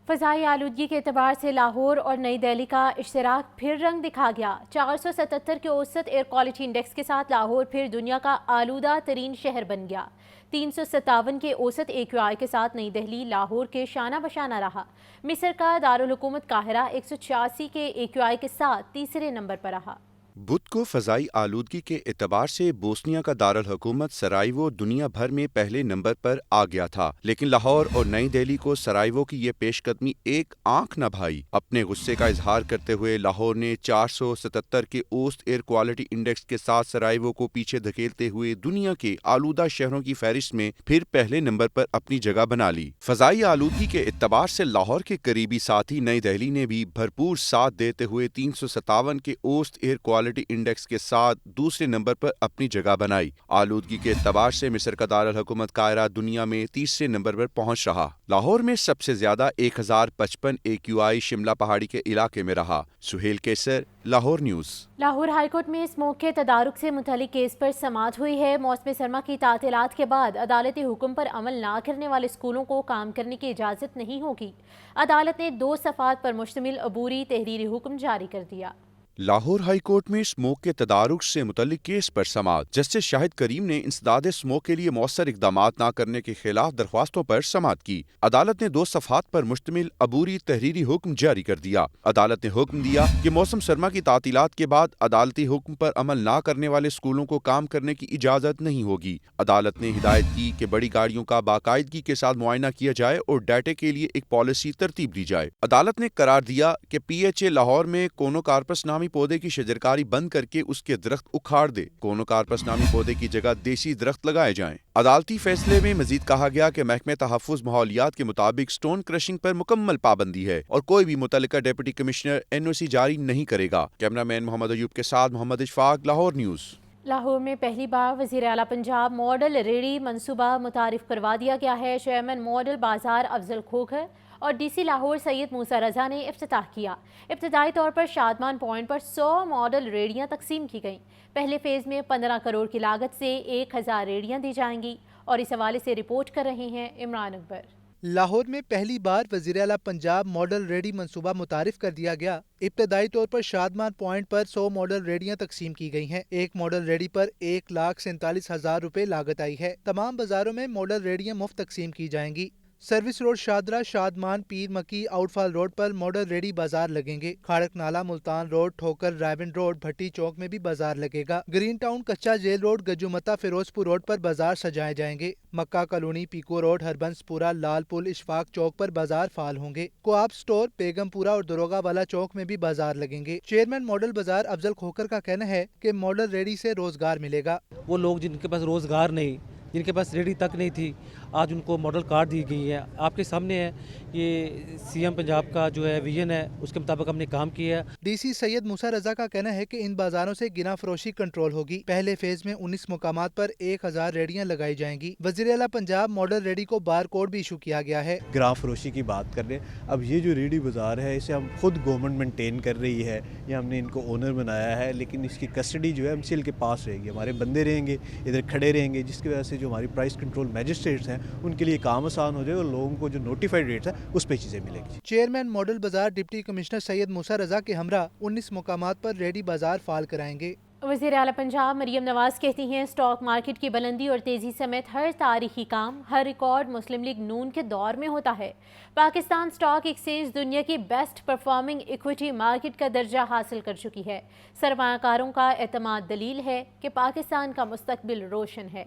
فضائی آلودگی کے اعتبار سے لاہور اور نئی دہلی کا اشتراک پھر رنگ دکھا گیا۔ 477 کے اوسط ایئر کوالٹی انڈیکس کے ساتھ لاہور پھر دنیا کا آلودہ ترین شہر بن گیا۔ 357 کے اوسط AQI کے ساتھ نئی دہلی لاہور کے شانہ بشانہ رہا۔ مصر کا دارالحکومت قاہرہ 186 کے AQI کے ساتھ تیسرے نمبر پر رہا۔ بدھ کو فضائی آلودگی کے اعتبار سے بوسنیا کا دارالحکومت سرائیوو دنیا بھر میں پہلے نمبر پر آ گیا تھا، لیکن لاہور اور نئی دہلی کو سرائیوو کی یہ پیش قدمی ایک آنکھ نہ بھائی۔ اپنے غصے کا اظہار کرتے ہوئے لاہور نے 477 کے اوسط ایئر کوالٹی انڈیکس کے ساتھ سرائیوو کو پیچھے دھکیلتے ہوئے دنیا کے آلودہ شہروں کی فہرست میں پھر پہلے نمبر پر اپنی جگہ بنا لی۔ فضائی آلودگی کے اعتبار سے لاہور کے قریبی ساتھی نئی دہلی نے بھی بھرپور ساتھ دیتے ہوئے 357 کے اوسط ایئر کوالٹی انڈیکس کے ساتھ دوسرے نمبر پر اپنی جگہ بنائی۔ آلودگی کے اعتبار سے مصر کا دارالحکومت قاہرہ دنیا میں تیسرے نمبر پر پہنچ رہا۔ لاہور میں سب سے زیادہ 1055 AQI شملہ پہاڑی کے علاقے میں رہا۔ سہیل کیسر، Lahore news. Lahore high court میں اسموک کے تدارک سے متعلق کیس پر سماعت ہوئی ہے۔ موسم سرما کی تعطیلات کے بعد عدالتی حکم پر عمل نہ کرنے والے اسکولوں کو کام کرنے کی اجازت نہیں ہوگی۔ عدالت نے 2 صفحات پر مشتمل عبوری تحریری حکم جاری کر دیا۔ لاہور ہائی کورٹ میں اسموک کے تدارک سے متعلق کیس پر سماعت۔ جسٹس شاہد کریم نے انسداد اسموک کے لیے مؤثر اقدامات نہ کرنے کے خلاف درخواستوں پر سماعت کی۔ عدالت نے 2 صفحات پر مشتمل عبوری تحریری حکم جاری کر دیا۔ عدالت نے حکم دیا کہ موسم سرما کی تعطیلات کے بعد عدالتی حکم پر عمل نہ کرنے والے اسکولوں کو کام کرنے کی اجازت نہیں ہوگی۔ عدالت نے ہدایت کی کہ بڑی گاڑیوں کا باقاعدگی کے ساتھ معائنہ کیا جائے اور ڈیٹا کے لیے ایک پالیسی ترتیب دی جائے۔ عدالت نے قرار دیا کہ PHA لاہور میں کونوکارپس نامی پودے کی شجرکاری بند کر کے اس کے درخت اکھاڑ دے۔ کونوکارپس نامی پودے کی جگہ دیسی درخت لگائے جائیں۔ عدالتی فیصلے میں مزید کہا گیا کہ محکمہ تحفظ ماحولیات کے مطابق سٹون کرشنگ پر مکمل پابندی ہے اور کوئی بھی متعلقہ ڈپٹی کمشنر NOC جاری نہیں کرے گا۔ کیمرہ مین محمد ایوب کے ساتھ محمد اشفاق، لاہور نیوز۔ لاہور میں پہلی بار وزیر اعلیٰ پنجاب ماڈل ریڑھی منصوبہ متعارف کروا دیا گیا ہے۔ چیئرمین ماڈل بازار افضل کھوکھر اور DC لاہور سید موسیٰ رضا نے افتتاح کیا۔ ابتدائی طور پر شادمان پوائنٹ پر 100 ماڈل ریڑھیاں تقسیم کی گئیں۔ پہلے فیز میں 15 کروڑ کی لاگت سے 1000 ریڑھیاں دی جائیں گی، اور اس حوالے سے رپورٹ کر رہے ہیں عمران اکبر۔ لاہور میں پہلی بار وزیر اعلیٰ پنجاب ماڈل ریڑھی منصوبہ متعارف کر دیا گیا۔ ابتدائی طور پر شادمان پوائنٹ پر 100 ماڈل ریڑھیاں تقسیم کی گئی ہیں۔ ایک ماڈل ریڑھی پر 1,47,000 روپے لاگت آئی ہے۔ تمام بازاروں میں ماڈل ریڑھیاں مفت تقسیم کی جائیں گی۔ سروس روڈ شادرہ، شادمان، پیر مکی، آؤٹ فال روڈ پر ماڈل ریڑھی بازار لگیں گے۔ کھاڑک نالہ، ملتان روڈ، ٹھوکر، رائبن روڈ، بھٹی چوک میں بھی بازار لگے گا۔ گرین ٹاؤن، کچا جیل روڈ، گجومتا، فیروز پور روڈ پر بازار سجائے جائیں گے۔ مکہ کالونی، پیکو روڈ، ہربنس پورہ، لال پل، اشفاق چوک پر بازار فعال ہوں گے۔ کوآپ سٹور، بیگم پورہ اور دروگہ والا چوک میں بھی بازار لگیں گے۔ چیئرمین ماڈل بازار افضل کھوکھر کا کہنا ہے کہ ماڈل ریڑھی سے روزگار ملے گا۔ وہ لوگ جن کے پاس روزگار نہیں، جن کے پاس ریڑھی تک نہیں تھی، آج ان کو ماڈل کارڈ دی گئی ہے۔ آپ کے سامنے ہے یہ CM پنجاب کا جو ہے ویژن ہے، اس کے مطابق ہم نے کام کیا ہے۔ DC سید موسیٰ رضا کا کہنا ہے کہ ان بازاروں سے گنا فروشی کنٹرول ہوگی۔ پہلے فیز میں 19 مقامات پر 1000 ریڑھیاں لگائی جائیں گی۔ وزیر اعلیٰ پنجاب ماڈل ریڑھی کو بار کوڈ بھی ایشو کیا گیا ہے۔ گراں فروشی کی بات کر رہے ہیں، اب یہ جو ریڑھی بازار ہے اسے ہم خود گورنمنٹ مینٹین کر رہی ہے، یہ ہم نے ان کو اونر بنایا ہے، لیکن اس کی کسٹڈی جو ہے MCL کے پاس رہے گی۔ ہمارے بندے رہیں گے، ادھر کھڑے رہیں گے، جس کی وجہ سے جو ہماری پرائس کنٹرول میجسٹریٹس ہیں ان کے لیے کام آسان ہو جائے اور لوگوں کو جو نوٹیفائڈ ریٹس ہیں اس پہ چیزیں ملے گی۔ چیئرمین ماڈل بازار ڈپٹی کمشنر سید موسیٰ رضا کے ہمراہ 19 مقامات پر ریڑھی بازار فعال کرائیں گے۔ وزیر اعلیٰ پنجاب مریم نواز کہتی ہیں اسٹاک مارکیٹ کی بلندی اور تیزی سمیت ہر تاریخی کام، ہر ریکارڈ مسلم لیگ نون کے دور میں ہوتا ہے۔ پاکستان اسٹاک ایکسچینج دنیا کی بیسٹ پرفارمنگ ایکویٹی مارکیٹ کا درجہ حاصل کر چکی ہے۔ سرمایہ کاروں کا اعتماد دلیل ہے کہ پاکستان کا مستقبل روشن ہے۔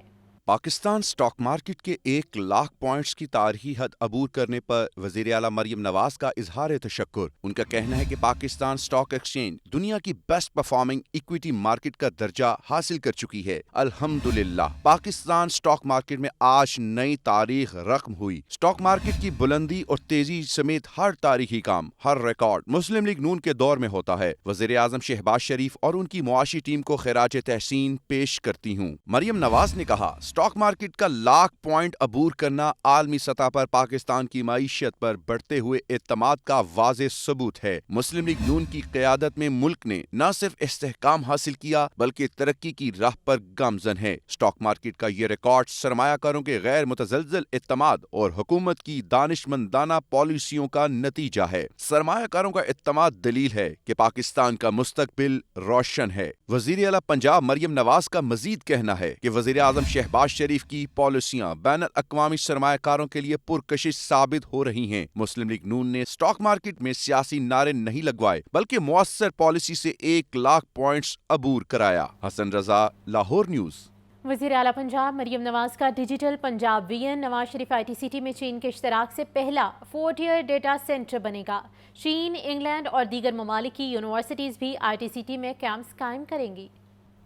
پاکستان سٹاک مارکیٹ کے 1,00,000 پوائنٹس کی تاریخی حد عبور کرنے پر وزیر اعلیٰ مریم نواز کا اظہار تشکر۔ ان کا کہنا ہے کہ پاکستان سٹاک ایکسچینج دنیا کی بیسٹ پرفارمنگ ایکویٹی مارکیٹ کا درجہ حاصل کر چکی ہے۔ الحمدللہ پاکستان سٹاک مارکیٹ میں آج نئی تاریخ رقم ہوئی۔ سٹاک مارکیٹ کی بلندی اور تیزی سمیت ہر تاریخی کام، ہر ریکارڈ مسلم لیگ نون کے دور میں ہوتا ہے۔ وزیر اعظم شہباز شریف اور ان کی معاشی ٹیم کو خراج تحسین پیش کرتی ہوں۔ مریم نواز نے کہا स्टॉक मार्केट का लाख पॉइंट अबूर करना आलमी सतह पर पाकिस्तान की मईशत पर बढ़ते हुए एतमाद का वाज़ेह सबूत है। मुस्लिम लीग नून की क़यादत में मुल्क ने न सिर्फ इस्तेहकाम हासिल किया बल्कि तरक्की की राह पर गामजन है। स्टॉक मार्केट का ये रिकॉर्ड सरमायाकारों के गैर मुतज़लज़ल एतमाद और हुकूमत की दानिशमंदाना पॉलिसियों का नतीजा है। सरमायाकारों का एतमाद दलील है कि पाकिस्तान का मुस्तकबिल रोशन है। वज़ीर आला पंजाब मरियम नवाज का मजीद कहना है कि वज़ीर आज़म शहबाज शरीफ की पॉलिसियां बैनुल अक़वामी सरमायाकारों के लिए पुरकशिश साबित हो रही हैं। मुस्लिम लीग नून ने स्टॉक मार्केट में सियासी नारे नहीं लगवाए बल्कि मुअस्सर पॉलिसी से 1 लाख पॉइंट्स अबूर कराया। हसन रजा, लाहौर न्यूज़। वज़ीर आला पंजाब मरियम नवाज का digital Punjab vision Nawaz Sharif ITCT में चीन के इश्तराक से पहला फोर्टियर डेटा सेंटर बनेगा। चीन, इंग्लैंड और दीगर ममालिक की यूनिवर्सिटीज़ भी ITCT में कैंप्स कायम करेंगी।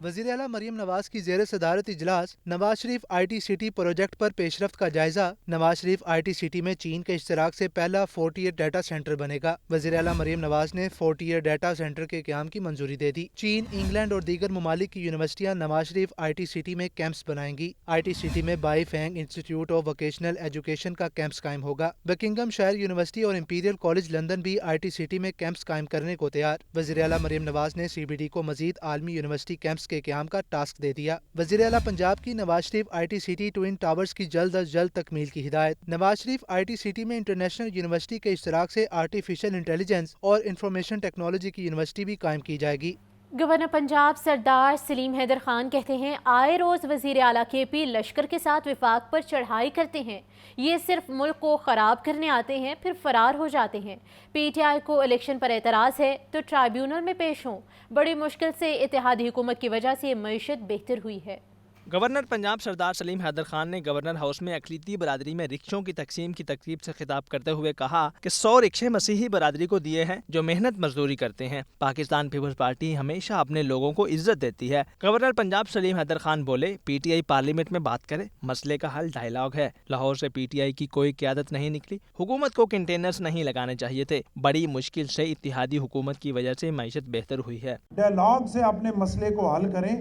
वज़ीर आला मरियम नवाज की ज़ेर सदारत इजलास नवाज शरीफ ITCT प्रोजेक्ट पर पेशरफ्त का जायजा। नवाज शरीफ ITCT में चीन के इश्तराक से पहला फोर्टियर डाटा सेंटर बनेगा। वज़ीर आला मरियम नवाज ने फोर्टियर डाटा सेंटर के क़याम की मंजूरी दे दी। चीन, इंग्लैंड और दीगर ममालिक की यूनिवर्सिटियाँ नवाज शरीफ ITCT में कैंप्स बनाएंगी। ITCT में Beifang institute of vocational education का कैंप्स कायम होगा। बकिंगम शायर यूनिवर्सिटी और इंपीरियल कॉलेज लंदन भी ITCT में कैंप्स कायम करने को तैयार। वज़ीर आला मरियम नवाज ने CBD को मजीद आलमी यूनिवर्सिटी कैंप्स के क़याम का टास्क दे दिया। वज़ीर आला पंजाब की Nawaz Sharif ITCT twin towers की जल्द अज जल्द तकमील की हिदायत। नवाज शरीफ ITCT में इंटरनेशनल यूनिवर्सिटी के इश्तराक से आर्टिफिशियल इंटेलिजेंस और इंफॉर्मेशन टेक्नोलॉजी की यूनिवर्सिटी भी कायम की जाएगी। गवर्नर पंजाब सरदार सलीम हैदर खान कहते हैं, आए रोज़ वज़ीर आला KP लश्कर के साथ विफाक पर चढ़ाई करते हैं। ये सिर्फ मुल्क को ख़राब करने आते हैं फिर फरार हो जाते हैं। PTI को इलेक्शन पर एतराज़ है तो ट्राइब्यूनल में पेश हों। बड़ी मुश्किल से इत्तेहादी हुकूमत की वजह से मईशत बेहतर हुई है। गवर्नर पंजाब सरदार सलीम हैदर खान ने गवर्नर हाउस में अक़लीती बरादरी में रिक्शों की तकसीम की तकरीब से खिताब करते हुए कहा कि 100 रिक्शे मसीही बरादरी को दिए हैं जो मेहनत मजदूरी करते हैं। पाकिस्तान पीपल्स पार्टी हमेशा अपने लोगों को इज्जत देती है। गवर्नर पंजाब सलीम हैदर खान बोले, PTI पार्लियामेंट में बात करे, मसले का हल डायलॉग है। लाहौर से PTI की कोई क़यादत नहीं निकली। हुकूमत को कंटेनर्स नहीं लगाने चाहिए थे। बड़ी मुश्किल से इत्तेहादी हुकूमत की वजह से मईशत बेहतर हुई है। डायलॉग से अपने मसले को हल करें।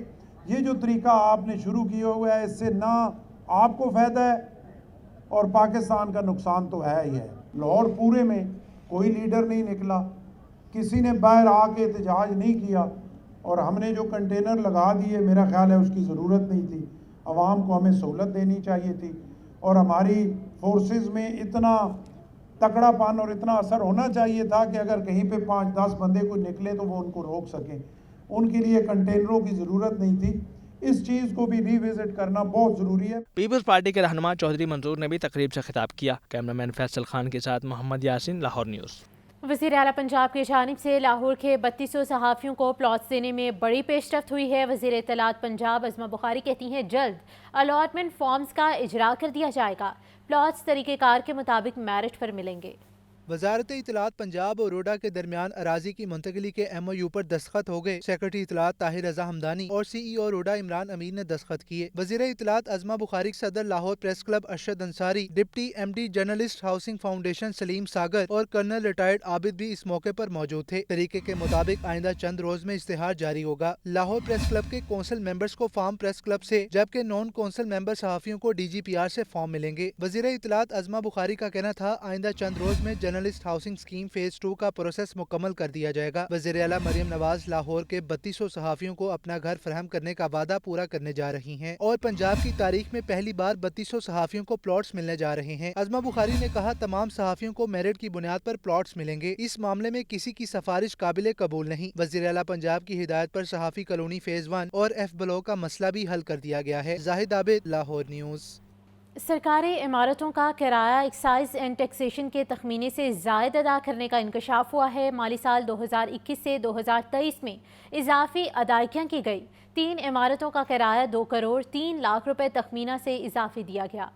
ये जो तरीका आपने शुरू किया हुआ है इससे ना आपको फ़ायदा है और पाकिस्तान का नुकसान तो है ही है। लाहौर पूरे में कोई लीडर नहीं निकला, किसी ने बाहर आके एहतजाज नहीं किया और हमने जो कंटेनर लगा दिए मेरा ख्याल है उसकी ज़रूरत नहीं थी। आवाम को हमें सहूलत देनी चाहिए थी और हमारी फोर्सेस में इतना तकड़ापन और इतना असर होना चाहिए था कि अगर कहीं पे 5-10 बंदे कोई निकले तो वो उनको रोक सकें। उनके लिए कंटेनरों की ज़रूरत नहीं थी। इस चीज़ को भी रिविजिट करना बहुत ज़रूरी है। पीपल्स पार्टी के रहनुमा चौधरी मंजूर ने भी तकरीब से खिताब किया। कैमरामैन फैसल खान के साथ मोहम्मद यासिन, लाहौर न्यूज़। वज़ीर आला पंजाब की जानिब से लाहौर के 3200 सहाफ़ियों को प्लॉट्स देने में बड़ी पेशरफ्त हुई है। वज़ीर इत्तलात पंजाब अज़मा बुखारी कहती हैं, जल्द अलॉटमेंट फॉर्म्स का इजरा कर दिया जाएगा। प्लॉट्स तरीक़ेकार के मुताबिक मेरिट पर मिलेंगे। वजारत इत्तलात पंजाब और रोडा के दरमियान अराजी की मुंतकली के MOU पर दस्तखत हो गए। सेक्रेटरी इत्तलात ताहिर रजा हमदानी और CEO रोडा इमरान अमीन ने दस्तखत किए। वज़ीर इत्तलात अज़मा बुखारी, सदर Lahore press club Arshad Ansari, deputy MD journalist housing foundation Saleem Sagar और कर्नल रिटायर्ड आबिद भी इस मौके पर मौजूद थे। तरीके के मुताबिक आइंदा चंद रोज में इश्तिहार जारी होगा। लाहौर प्रेस क्लब के कौंसिल मेंबर्स को फार्म प्रेस क्लब से, जबकि नॉन कौंसिल मेंबर सहाफियों को DGPR से फॉर्म मिलेंगे। वज़ीर इत्तलात अज़मा बुखारी का कहना था, आइंदा चंद रोज में जर्नलिस्ट हाउसिंग स्कीम फेज 2 का प्रोसेस मुकम्मल कर दिया जाएगा। वज़ीर आला मरियम नवाज लाहौर के 3200 सहाफियों को अपना घर फराहम करने का वादा पूरा करने जा रही हैं और पंजाब की तारीख में पहली बार 3200 सहाफियों को प्लॉट्स मिलने जा रहे हैं। अज़मा बुखारी ने कहा, तमाम सहाफियों को मेरिट की बुनियाद पर प्लॉट्स मिलेंगे। इस मामले में किसी की सिफारिश काबिल कबूल नहीं। वज़ीर आला पंजाब की हिदायत पर सहाफी कॉलोनी फेज 1 और F ब्लॉक का मसला भी हल कर दिया गया है। जाहिद आबिद, लाहौर न्यूज़। सरकारी इमारतों का किराया एक्साइज एंड टैक्सेशन के तखमीने से ज़ायद अदा करने का इंकशाफ हुआ है। माली साल 2021 से 2023 में इजाफी अदायगियाँ की गई। 3 इमारतों का किराया 2 करोड़ 3 लाख रुपए तखमीना से इजाफी दिया गया।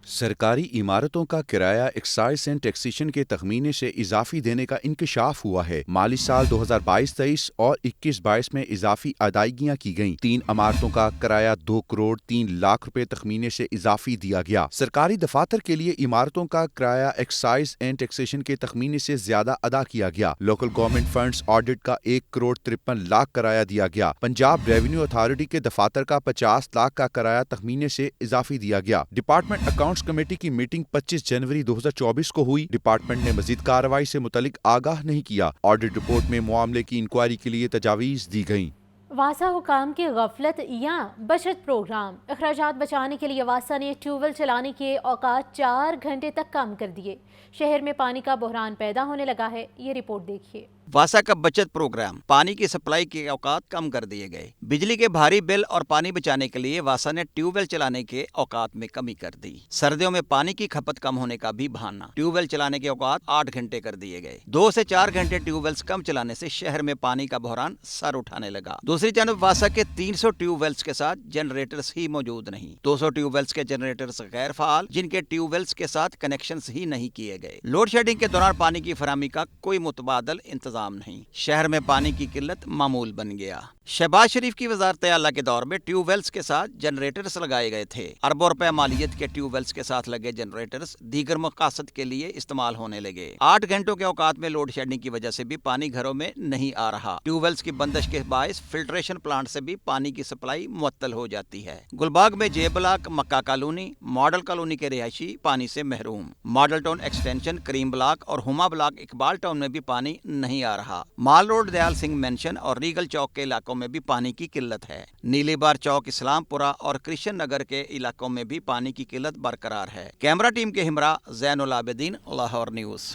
सरकारी इमारतों का किराया एक्साइज एंड टैक्सेशन के तखमीने से इजाफी देने का इंकशाफ हुआ है। माली साल 2022-23 और 21-22 में इजाफी अदायगियां की गईं। 3 इमारतों का किराया 2 करोड़ 3 लाख रुपए तखमीने से इजाफी दिया गया। सरकारी दफातर के लिए इमारतों का किराया एक्साइज एंड टैक्सेशन के तखमीने से ज्यादा अदा किया गया। लोकल गवर्नमेंट फंड्स ऑडिट का 1 करोड़ 53 लाख किराया दिया गया। पंजाब रेवेन्यू अथॉरिटी के दफातर का 50 लाख का किराया तखमीने से इजाफी दिया गया। डिपार्टमेंट अकाउंट्स कमेटी की मीटिंग 25 जनवरी 2024 को हुई। डिपार्टमेंट ने मजीद कार्रवाई से मुतल्लिक आगाह नहीं किया। ऑडिट रिपोर्ट में मामले की इंक्वायरी के लिए तजावीज दी गईं। वासा हुकाम की गफलत या बचत प्रोग्राम। अखराजात बचाने के लिए वासा ने ट्यूबवेल चलाने के औकात 4 घंटे तक कम कर दिए। शहर में पानी का बहरान पैदा होने लगा है। ये रिपोर्ट देखिए। वासा का बचत प्रोग्राम, पानी की सप्लाई के औकात कम कर दिए गए। बिजली के भारी बिल और पानी बचाने के लिए वासा ने ट्यूबवेल चलाने के औकात में कमी कर दी। सर्दियों में पानी की खपत कम होने का भी बहाना, ट्यूबवेल चलाने के औकात 8 घंटे कर दिए गए। 2 से 4 घंटे ट्यूबवेल्स कम चलाने से शहर में पानी का बहरान सर उठाने लगा। दूसरी जानब वासा के 300 ट्यूबवेल्स के साथ जनरेटर्स ही मौजूद नहीं। 200 ट्यूबवेल्स के जनरेटर्स गैर फाल, जिनके ट्यूबवेल्स के साथ कनेक्शन ही नहीं किए गए। लोड शेडिंग के दौरान पानी की फराहमी का कोई मुतबादल इंतजाम नहीं। शहर में पानी की किल्लत मामूल बन गया। शहबाज शरीफ की वजारत आला के दौर में ट्यूबवेल्स के साथ जनरेटर्स लगाए गए थे। अरबों रुपए मालियत के ट्यूबवेल्स के साथ लगे जनरेटर्स दीगर मकासद के लिए इस्तेमाल होने लगे। 8 घंटों के औकात में लोड शेडिंग की वजह से भी पानी घरों में नहीं आ रहा। ट्यूबवेल्स की बंदिश के बायस फिल्ट्रेशन प्लांट से भी पानी की सप्लाई मुअत्तल हो जाती है। गुलबाग में जे ब्लॉक, मक्का कॉलोनी, मॉडल कॉलोनी के रिहायशी पानी से महरूम। मॉडल टाउन एक्सटेंशन, करीम ब्लॉक और हुमा ब्लॉक, इकबाल टाउन में भी पानी नहीं आ रहा। माल रोड, दयाल सिंह मेंशन और रीगल चौक के इलाकों में भी पानी की किल्लत है। नीलीबार चौक, इस्लामपुरा और कृष्ण नगर के इलाकों में भी पानी की किल्लत बरकरार है। कैमरा टीम के हमरा Zainul Abidin, Lahore news.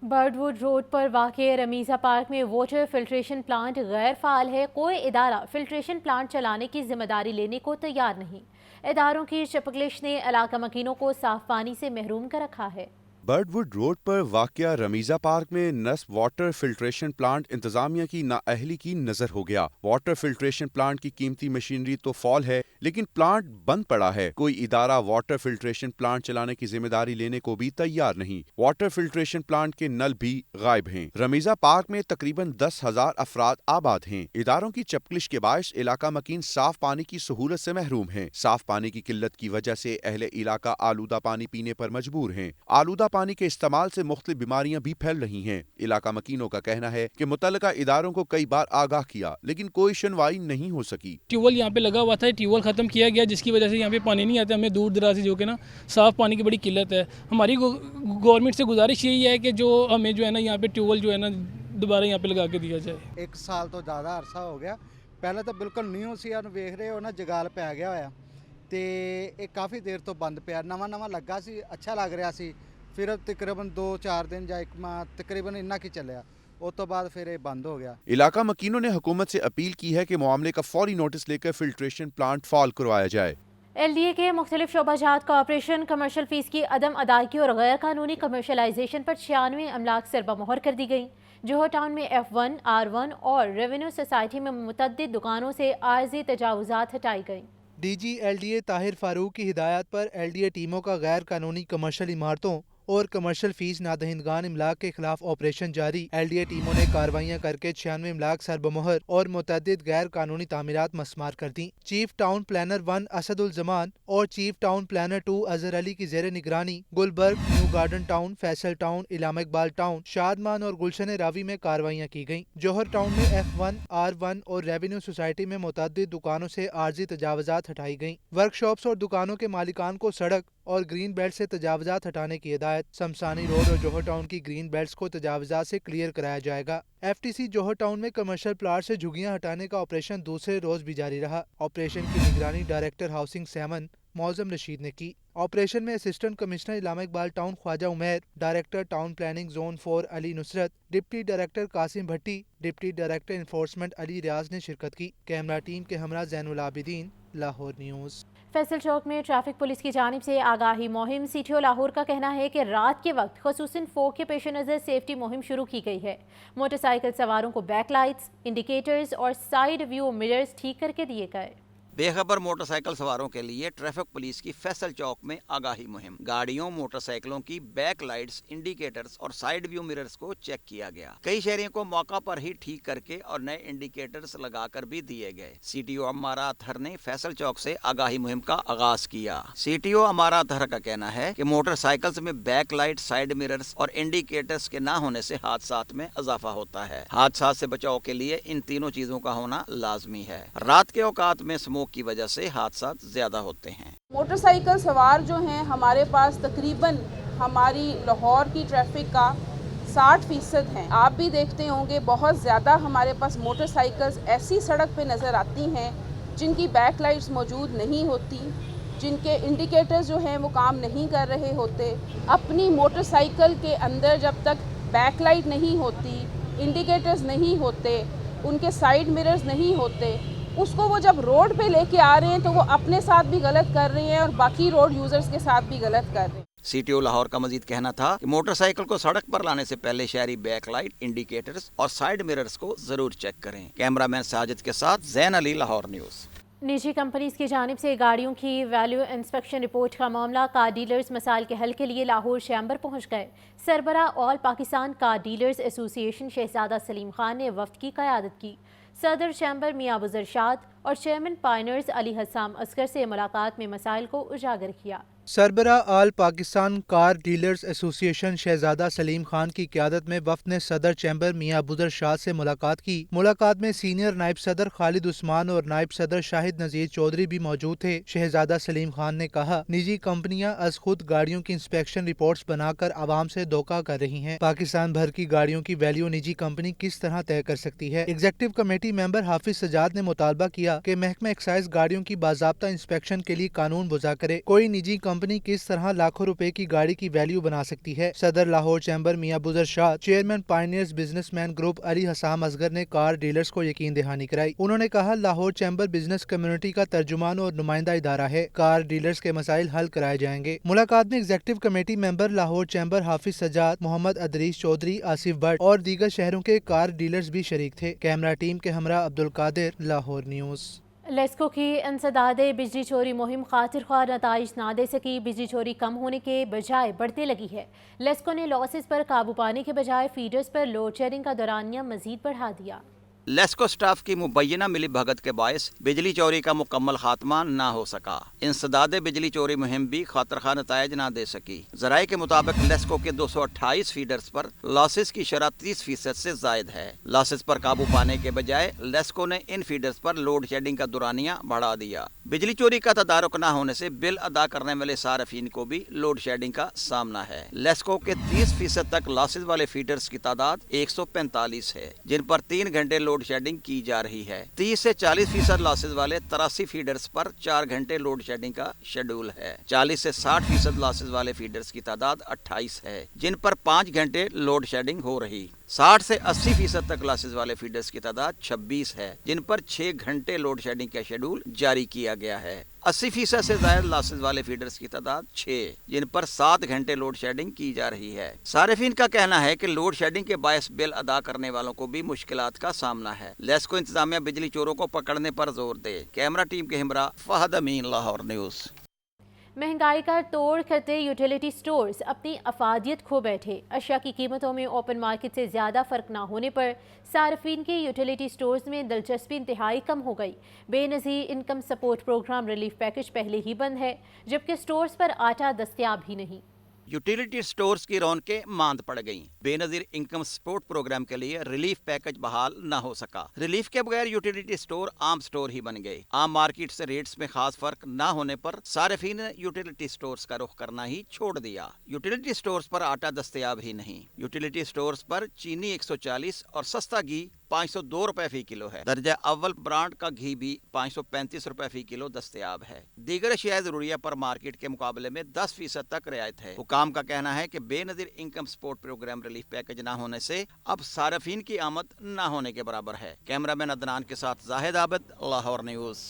Birdwood road पर वाक़े रमीज़ा पार्क में वाटर फिल्ट्रेशन प्लांट गैर फाल है। कोई इदारा फिल्ट्रेशन प्लांट चलाने की जिम्मेदारी लेने को तैयार नहीं। इदारों की चपकलिश ने इलाका मकीनों को साफ पानी से महरूम कर रखा है। बर्डवुड रोड पर वाक़या रमीज़ा पार्क में नस्ब वाटर फिल्ट्रेशन प्लांट इंतजामिया की नाअहली की नजर हो गया। वाटर फिल्ट्रेशन प्लांट की कीमती मशीनरी तो फॉल है, लेकिन प्लांट बंद पड़ा है। कोई इदारा वाटर फिल्ट्रेशन प्लांट चलाने की जिम्मेदारी लेने को भी तैयार नहीं। वाटर फिल्ट्रेशन प्लांट के नल भी गायब हैं। रमीज़ा पार्क में तकरीबन 10,000 अफराद आबाद हैं। इदारों की चपकलिश के बायस इलाका मकीन साफ पानी की सहूलत से महरूम हैं। साफ पानी की किल्लत की वजह से अहले इलाका आलूदा पानी पीने पर मजबूर हैं। आलूदा पानी के इस्तेमाल से मुख्तलिफ बीमारियां भी फैल रही हैं। इलाका मकीनों का कहना है कि मुतल्लिका इदारों को कई बार आगाह किया, लेकिन कोई सुनवाई नहीं हो सकी। ट्यूबवेल यहाँ पे लगा हुआ था, ट्यूबवेल ख़त्म किया गया, जिसकी वजह से यहाँ पे पानी नहीं आता। हमें दूर दराज से जो कि ना साफ़ पानी की बड़ी किल्लत है। हमारी गवर्नमेंट से गुजारिश यही है कि जो हमें जो है ना यहाँ पे ट्यूबवेल जो है ना दोबारा यहाँ पे लगा के दिया जाए। 1 साल तो ज़्यादा अरसा हो गया। पहले तो बिल्कुल न्यू सी वेख रहे हो ना, जगाल पै गया होया ते ਇਹ ਕਾਫੀ ਦੇਰ ਤੋਂ ਬੰਦ ਪਿਆ। ਨਵਾਂ ਲੱਗਾ ਸੀ, ਅੱਛਾ ਲੱਗ ਰਿਹਾ ਸੀ। ਫਿਰ ਤਕਰੀਬਨ 2-4 दिन ਜਾਂ 1 माह तकरीबन इन्ना की चलिया, उस तो बाद फिर ये बंद हो गया। इलाका मकीनों ने हुकूमत से अपील की है कि मामले का फौरी नोटिस लेकर फिल्ट्रेशन प्लांट फाल करवाया जाए। LDA के मुख्तलिफ शोबाजात का ऑपरेशन, कमर्शल फीस की अदम अदायगी और गैर कानूनी कमर्शलाइजेशन पर 96 अमलाक सरबमोहर कर दी गई। जोहर टाउन में F1, R1 और रेवेन्यू सोसाइटी में मुतअद्दिद दुकानों से आर्जी तजावुजात हटाई गई। DG LDA ताहिर फारूक की हिदायत पर LDA टीमों का गैर कानूनी कमर्शल इमारतों और कमर्शल फीस नादहिंदगान इमलाक के खिलाफ ऑपरेशन जारी। LDA टीमों ने कार्रवाइयाँ करके 96 इमलाक सरबमोहर और मुतअद्दिद गैर कानूनी तामीरात मस्मार कर दी। Chief town planner 1 Asadul Zaman और chief town planner 2 Azhar Ali की जेर निगरानी Gulberg, new garden town, Faisal town, Allama Iqbal town, Shadman और गुलशन रावी में कार्रवाइयाँ की गयी। जौहर टाउन में F1, R1 और रेवेन्यू सोसाइटी में मुतअद्दिद दुकानों से आर्जी तजावुजात हटाई गयी। वर्कशॉप्स और दुकानों के मालिकान को सड़क और ग्रीन बेल्ट से तजावुजात हटाने की हिदायत। शमसानी रोड और जौहर टाउन की ग्रीन बेल्ट्स को तजावुजात से क्लियर कराया जाएगा। FTC जौहर टाउन में कमर्शियल प्लाट से झुग्गियां हटाने का ऑपरेशन दूसरे रोज भी जारी रहा। ऑपरेशन की निगरानी डायरेक्टर हाउसिंग सेमन मौजम रशीद ने की। ऑपरेशन में assistant commissioner Allama Iqbal town Khawaja Umair, director town planning zone 4 Ali Nusrat, deputy director Qasim Bhatti, deputy director enforcement Ali Riaz ने शिरकत की। कैमरा टीम के हमरा ज़ैनुल आबिदीन, लाहौर न्यूज़। फैसल चौक में ट्रैफिक पुलिस की जानिब से आगाही मुहिम। CTO लाहौर का कहना है कि रात के वक्त खसूसन फोग के पेश नज़र सेफ्टी मुहिम शुरू की गई है। मोटरसाइकिल सवारों को बैक लाइट्स, इंडिकेटर्स और साइड व्यू मिरर्स ठीक करके दिए गए। बेखबर मोटरसाइकिल सवारों के लिए ट्रैफिक पुलिस की फैसल चौक में आगाही मुहिम। गाड़ियों, मोटरसाइकिलों की बैक लाइट्स, इंडिकेटर्स और साइड व्यू मिरर्स को चेक किया गया। कई शहरियों को मौका पर ही ठीक करके और नए इंडिकेटर्स लगाकर भी दिए गए। सीटीओ अमारा अतहर ने फैसल चौक से आगाही मुहिम का आगाज किया। सीटीओ अमारा अतहर का कहना है कि मोटरसाइकिल्स में बैक लाइट, साइड मिरर्स और इंडिकेटर्स के ना होने से हादसात में इजाफा होता है। हादसा से बचाव के लिए इन तीनों चीजों का होना लाजमी है। रात के औकात में स्मोक की वजह से हादसा ज्यादा होते हैं। मोटरसाइकिल सवार जो हैं हमारे पास तकरीबन हमारी लाहौर की ट्रैफिक का 60% हैं। आप भी देखते होंगे बहुत ज़्यादा हमारे पास मोटरसाइकिल्स ऐसी सड़क पे नज़र आती हैं जिनकी बैक लाइट्स मौजूद नहीं होती, जिनके इंडिकेटर्स जो हैं वो काम नहीं कर रहे होते। अपनी मोटरसाइकिल के अंदर जब तक बैक लाइट नहीं होती, इंडिकेटर्स नहीं होते, उनके साइड मिरर्स नहीं होते, उसको वो जब रोड पे लेके आ रहे हैं तो वो अपने साथ भी गलत कर रहे हैं और बाकी रोड यूजर्स के साथ भी गलत कर रहे हैं। सीटीओ लाहौर का मजीद कहना था कि मोटरसाइकिल को सड़क पर लाने से पहले शहरी बैक लाइट, इंडिकेटर्स और साइड मिरर्स को जरूर चेक करें। कैमरामैन साजिद के साथ जैन अली, लाहौर न्यूज़। निजी कंपनीज की जानिब से गाड़ियों की वैल्यू इंस्पेक्शन रिपोर्ट का मामला कार डीलर्स मसाइल के हल के लिए लाहौर चैम्बर पहुंच गए। सरबरा all Pakistan car dealers association Shahzada Saleem Khan ने वफ्द की क़यादत की। सदर चैम्बर मियां बुज़र शाद और चेयरमैन पायनर्स अली हसाम असगर से मुलाकात में मसाइल को उजागर किया। सरबरा आल Pakistan car dealers association Shahzada Saleem Khan की क़यादत में वफ़द ने सदर चैम्बर मियां बुज़र शाद से मुलाकात की। मुलाकात में सीनियर नायब सदर खालिद उस्मान और नायब सदर शाहिद नज़ीर चौधरी भी मौजूद थे। शहजादा सलीम खान ने कहा, निजी कंपनियां अज खुद गाड़ियों की इंस्पेक्शन रिपोर्ट्स बनाकर आवाम से धोखा कर रही हैं। पाकिस्तान भर की गाड़ियों की वैल्यू निजी कंपनी किस तरह तय कर सकती है। एग्जेक्टिव कमेटी मेंबर हाफिज सजाद ने मुतालबा किया कि महकमा एक्साइज गाड़ियों की बाज़ाब्ता इंस्पेक्शन के लिए कानून वज़ा करे। कोई निजी कंपनी किस तरह लाखों रुपए की गाड़ी की वैल्यू बना सकती है। सदर Lahore chamber Mian Buzar Shah, chairman pioneers businessman group Ali Hasam Asghar ने कार डीलर्स को यकीन दहानी कराई। उन्होंने कहा, लाहौर चैम्बर बिजनेस कम्युनिटी का तर्जुमान और नुमाइंदा इदारा है। कार डीलर्स के मसाइल हल कराए जाएंगे। मुलाकात में executive committee member Lahore chamber Hafiz Sajjad, Mohammad Idrees Chaudhry, Asif Bhatt और दीगर शहरों के कार डीलर्स भी शरीक थे। कैमरा टीम के हमरा अब्दुल कादिर, लाहौर न्यूज़। लेस्को की इंसदादे बिजली चोरी मुहिम खातिर ख्वाह नताइज ना दे सकी। बिजली चोरी कम होने के बजाय बढ़ने लगी है। लेस्को ने लॉसेस पर काबू पाने के बजाय फीडर्स पर लोड शेडिंग का दौरानिया मजीद बढ़ा दिया। लेस्को स्टाफ की मुबैना मिली भगत के बायस बिजली चोरी का मुकम्मल खात्मा ना हो सका। इंसदादे बिजली चोरी मुहिम भी खातरखा नताइज ना दे सकी। जराये के मुताबिक लेस्को के 228 फीडर्स पर लॉसेस की शरह 30% से जायद है। लॉसेस पर काबू पाने के बजाय लेस्को ने इन फीडर्स पर लोड शेडिंग का दुरानिया बढ़ा दिया। बिजली चोरी का तदारुक न होने से बिल अदा करने वाले सार्फिन को भी लोड शेडिंग का सामना है। लेस्को के 30% तक लॉसेस वाले फीडर्स की तादाद 145 है, जिन पर 3 घंटे लोड शेडिंग की जा रही है। 30 से 40% लॉसेस वाले 83 फीडर्स पर 4 घंटे लोड शेडिंग का शेड्यूल है। 40 से 60% लॉसेस वाले फीडर्स की तादाद 28 है, जिन पर 5 घंटे लोड शेडिंग हो रही। 60 से 80% तक लॉसेस वाले फीडर्स की तादाद 26 है, जिन पर 6 घंटे लोड शेडिंग का शेड्यूल जारी किया गया है। 80% से ज्यादा लॉसेस वाले फीडर्स की तादाद 6, जिन पर 7 घंटे लोड शेडिंग की जा रही है। सार्फिन का कहना है कि लोड शेडिंग के बायस बिल अदा करने वालों को भी मुश्किलात का सामना है। लेस्को इंतजामिया बिजली चोरों को पकड़ने पर जोर दे। कैमरा टीम के हमरा फहद अमीन, लाहौर न्यूज़। महंगाई का तोड़ करते यूटिलिटी स्टोर्स अपनी अफादियत खो बैठे। अशिया की कीमतों में ओपन मार्केट से ज़्यादा फ़र्क ना होने पर सार्फिन की यूटिलिटी स्टोर्स में दिलचस्पी इंतहाई कम हो गई। Benazir income support programme relief package पहले ही बंद है, जबकि स्टोर्स पर आटा दस्तयाब ही नहीं। यूटिलिटी स्टोर्स की रौनकें मांद पड़ गईं। बेनजीर इनकम सपोर्ट प्रोग्राम के लिए रिलीफ पैकेज बहाल न हो सका। रिलीफ के बगैर यूटिलिटी स्टोर आम स्टोर ही बन गए। आम मार्केट से रेट्स में खास फर्क न होने पर सार्फिन ने यूटिलिटी स्टोर्स का रुख करना ही छोड़ दिया। यूटिलिटी स्टोर्स पर आटा दस्तयाब ही नहीं। यूटिलिटी स्टोर्स पर चीनी 140 और सस्ता घी 502 रुपए फी किलो है। दर्जा अव्वल ब्रांड का घी भी 535 रुपए फी किलो दस्तयाब है। दीगर अशिया जरूरिया पर मार्केट के मुकाबले में 10% तक रियायत है। हुकाम का कहना है कि Benazir income support programme relief package न होने से अब सार्फिन की आमद न होने के बराबर है। कैमरामैन अदनान के साथ जाहिद आबिद, लाहौर न्यूज़।